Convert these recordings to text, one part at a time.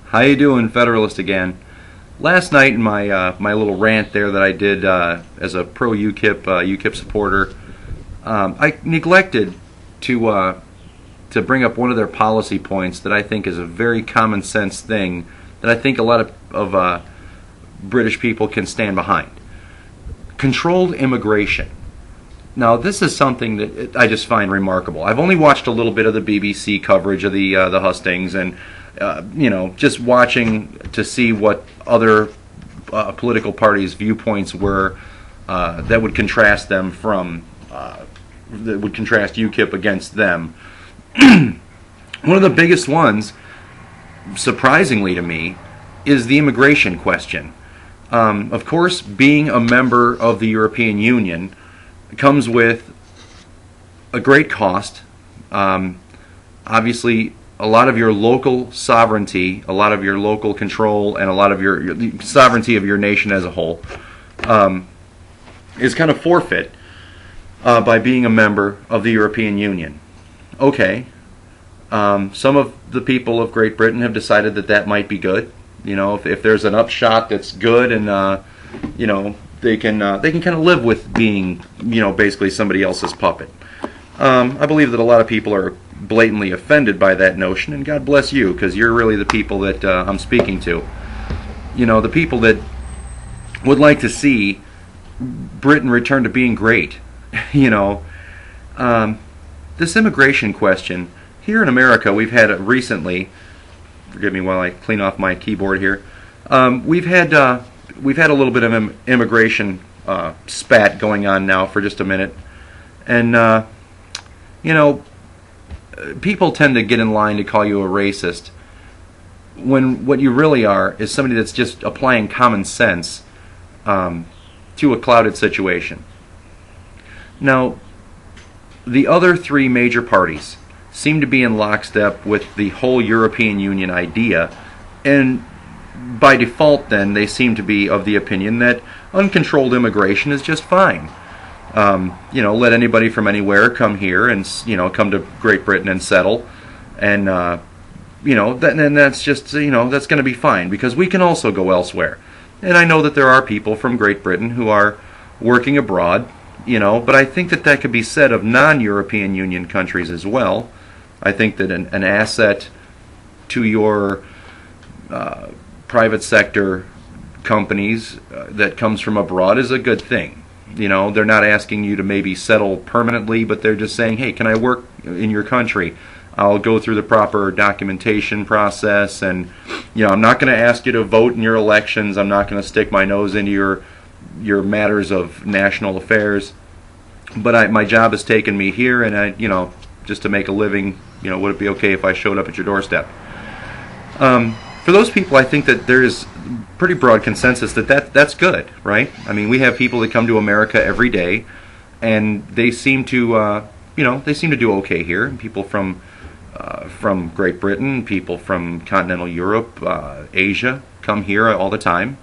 How you doing, Federalist again? Last night in my my little rant there that I did as a pro UKIP UKIP supporter, I neglected to bring up one of their policy points that I think is a very common sense thing that I think a lot of British people can stand behind. Controlled immigration. Now, this is something that I just find remarkable. I've only watched a little bit of the BBC coverage of the hustings, and you know, just watching to see what other political parties' viewpoints were that would contrast them from that would contrast UKIP against them. One of the biggest ones, surprisingly to me, is the immigration question. Of course, being a member of the European Union comes with a great cost. Obviously, a lot of your local sovereignty, a lot of your local control, and a lot of your sovereignty of your nation as a whole is kind of forfeit by being a member of the European Union. Okay, some of the people of Great Britain have decided that that might be good. You know, if there's an upshot that's good, and you know, they can kind of live with being, you know, basically somebody else's puppet. I believe that a lot of people are blatantly offended by that notion, and God bless you, because you're really the people that I'm speaking to. You know, the people that would like to see Britain return to being great. You know, this immigration question here in America, we've had it recently. Forgive me while I clean off my keyboard here. We've had a little bit of immigration spat going on now for just a minute, and you know, people tend to get in line to call you a racist when what you really are is somebody that's just applying common sense to a clouded situation. Now, the other three major parties seem to be in lockstep with the whole European Union idea, and by default then they seem to be of the opinion that uncontrolled immigration is just fine. You know, let anybody from anywhere come here and, you know, come to Great Britain and settle, and you know, that's just, you know, that's going to be fine because we can also go elsewhere. And I know that there are people from Great Britain who are working abroad, you know, but I think that that could be said of non-European Union countries as well. I think that an asset to your private sector companies that comes from abroad is a good thing. You know, they're not asking you to maybe settle permanently, but they're just saying, hey, can I work in your country? I'll go through the proper documentation process, and, you know, I'm not going to ask you to vote in your elections. I'm not going to stick my nose into your matters of national affairs. But my job has taken me here, and you know, just to make a living, you know, would it be okay if I showed up at your doorstep? For those people, I think that there is pretty broad consensus that that's good, right? I mean, we have people that come to America every day, and they seem to, you know, they seem to do okay here. People from Great Britain, people from continental Europe, Asia come here all the time,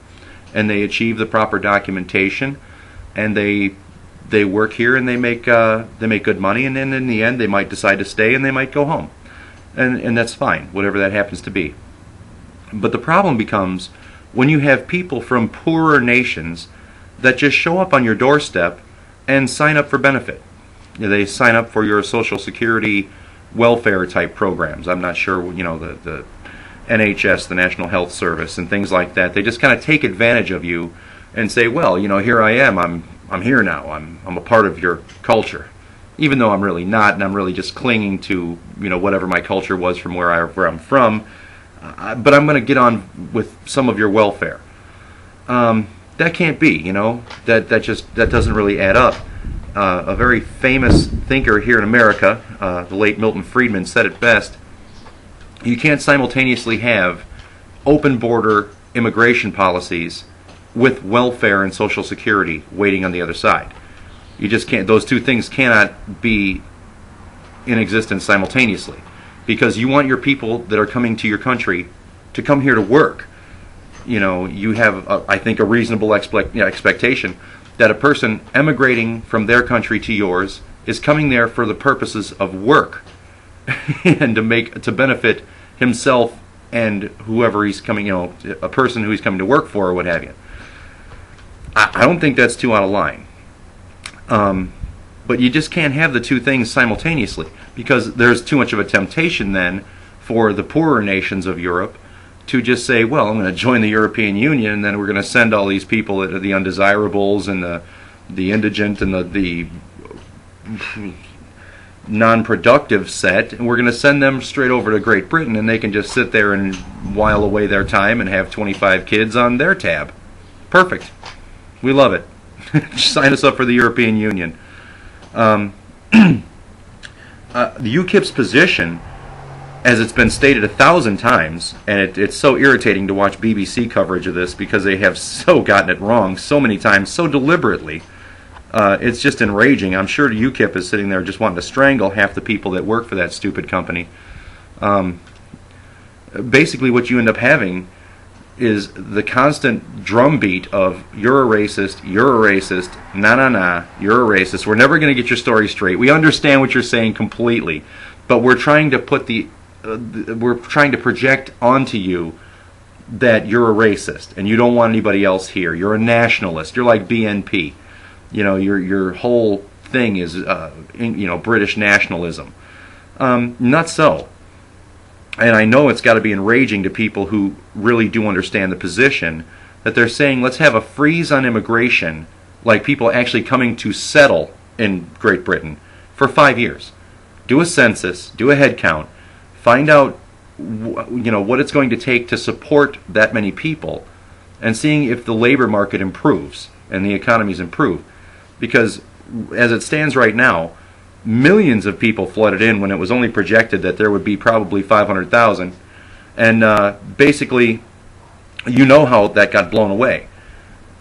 and they achieve the proper documentation, and they work here, and they make good money, and then in the end they might decide to stay, and they might go home, and that's fine, whatever that happens to be. But the problem becomes when you have people from poorer nations that just show up on your doorstep and sign up for benefit. You know, they sign up for your Social Security welfare type programs. I'm not sure, you know, the NHS, the National Health Service, and things like that. They just kind of take advantage of you and say, well, you know, here I am. I'm here now. I'm a part of your culture, even though I'm really not, and I'm really just clinging to, you know, whatever my culture was from where I'm from. But I'm going to get on with some of your welfare. That can't be, you know. That doesn't really add up. A very famous thinker here in America, the late Milton Friedman, said it best. You can't simultaneously have open border immigration policies with welfare and Social Security waiting on the other side. You just can't. Those two things cannot be in existence simultaneously, because you want your people that are coming to your country to come here to work. You know, you have, I think, a reasonable expectation that a person emigrating from their country to yours is coming there for the purposes of work and to benefit himself and whoever he's coming, a person who he's coming to work for or what have you. I don't think that's too out of line. But you just can't have the two things simultaneously, because there's too much of a temptation then for the poorer nations of Europe to just say, well, I'm going to join the European Union, and then we're going to send all these people that are the undesirables and the indigent and the non-productive set, and we're going to send them straight over to Great Britain, and they can just sit there and while away their time and have 25 kids on their tab. Perfect. We love it. Sign us up for the European Union. The UKIP's position, as it's been stated 1,000 times, and it's so irritating to watch BBC coverage of this because they have so gotten it wrong so many times, so deliberately. It's just enraging. I'm sure UKIP is sitting there just wanting to strangle half the people that work for that stupid company. Basically what you end up having is the constant drumbeat of you're a racist, nah, you're a racist. We're never going to get your story straight. We understand what you're saying completely, but we're trying to put we're trying to project onto you that you're a racist and you don't want anybody else here. You're a nationalist. You're like BNP. Your whole thing is British nationalism. Not so. And I know it's got to be enraging to people who really do understand the position that they're saying, let's have a freeze on immigration, like people actually coming to settle in Great Britain, for 5 years. Do a census, do a head count, find out what it's going to take to support that many people, and seeing if the labor market improves and the economies improve. Because as it stands right now, millions of people flooded in when it was only projected that there would be probably 500,000. And basically, how that got blown away.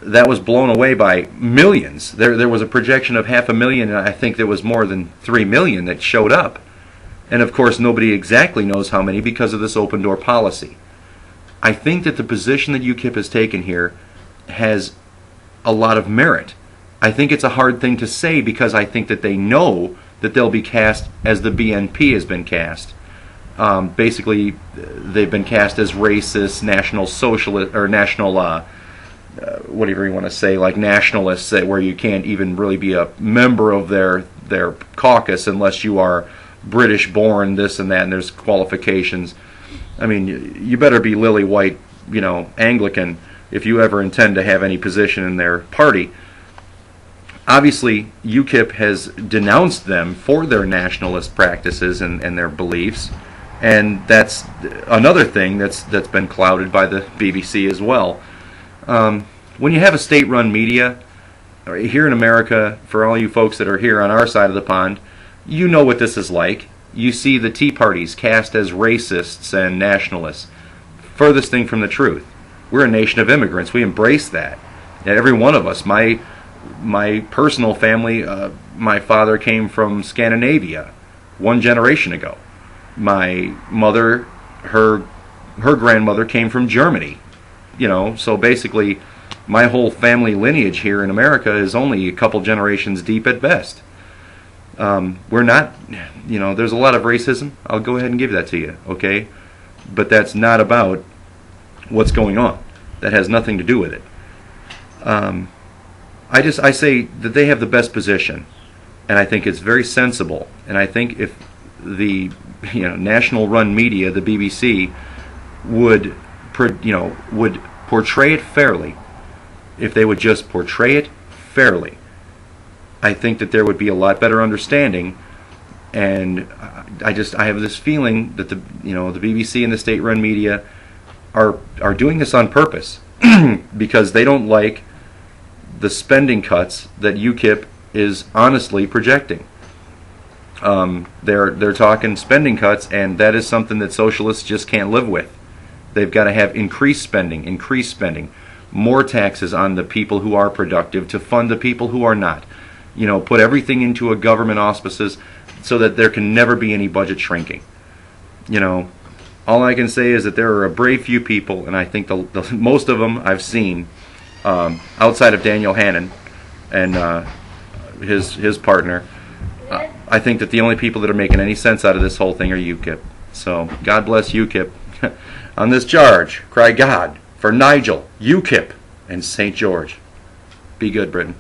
That was blown away by millions. There was a projection of 500,000, and I think there was more than 3 million that showed up. And of course, nobody exactly knows how many because of this open door policy. I think that the position that UKIP has taken here has a lot of merit. I think it's a hard thing to say because I think that they know that they'll be cast as the BNP has been cast. Basically, they've been cast as racist, national socialist, or national, whatever you want to say, like nationalists, where you can't even really be a member of their caucus unless you are British born, this and that, and there's qualifications. I mean, you better be lily white, Anglican, if you ever intend to have any position in their party. Obviously, UKIP has denounced them for their nationalist practices and their beliefs, and that's another thing that's been clouded by the BBC as well. When you have a state-run media, here in America, for all you folks that are here on our side of the pond, you know what this is like. You see the Tea Parties cast as racists and nationalists. Furthest thing from the truth. We're a nation of immigrants. We embrace that. And every one of us. My personal family, my father came from Scandinavia 1 generation ago. My mother, her grandmother came from Germany. So basically my whole family lineage here in America is only a couple generations deep at best. We're not, there's a lot of racism. I'll go ahead and give that to you, okay? But that's not about what's going on. That has nothing to do with it. I say that they have the best position, and I think it's very sensible. And I think if the national-run media, the BBC, would portray it fairly, if they would just portray it fairly, I think that there would be a lot better understanding. And I have this feeling that the BBC and the state-run media are doing this on purpose because they don't like the spending cuts that UKIP is honestly projecting. They're talking spending cuts, and that is something that socialists just can't live with. They've got to have increased spending, more taxes on the people who are productive to fund the people who are not. Put everything into a government auspices so that there can never be any budget shrinking. All I can say is that there are a brave few people, and I think the most of them I've seen, outside of Daniel Hannan and his partner. I think that the only people that are making any sense out of this whole thing are UKIP. So God bless UKIP. On this charge, cry God for Nigel, UKIP, and St. George. Be good, Brittain.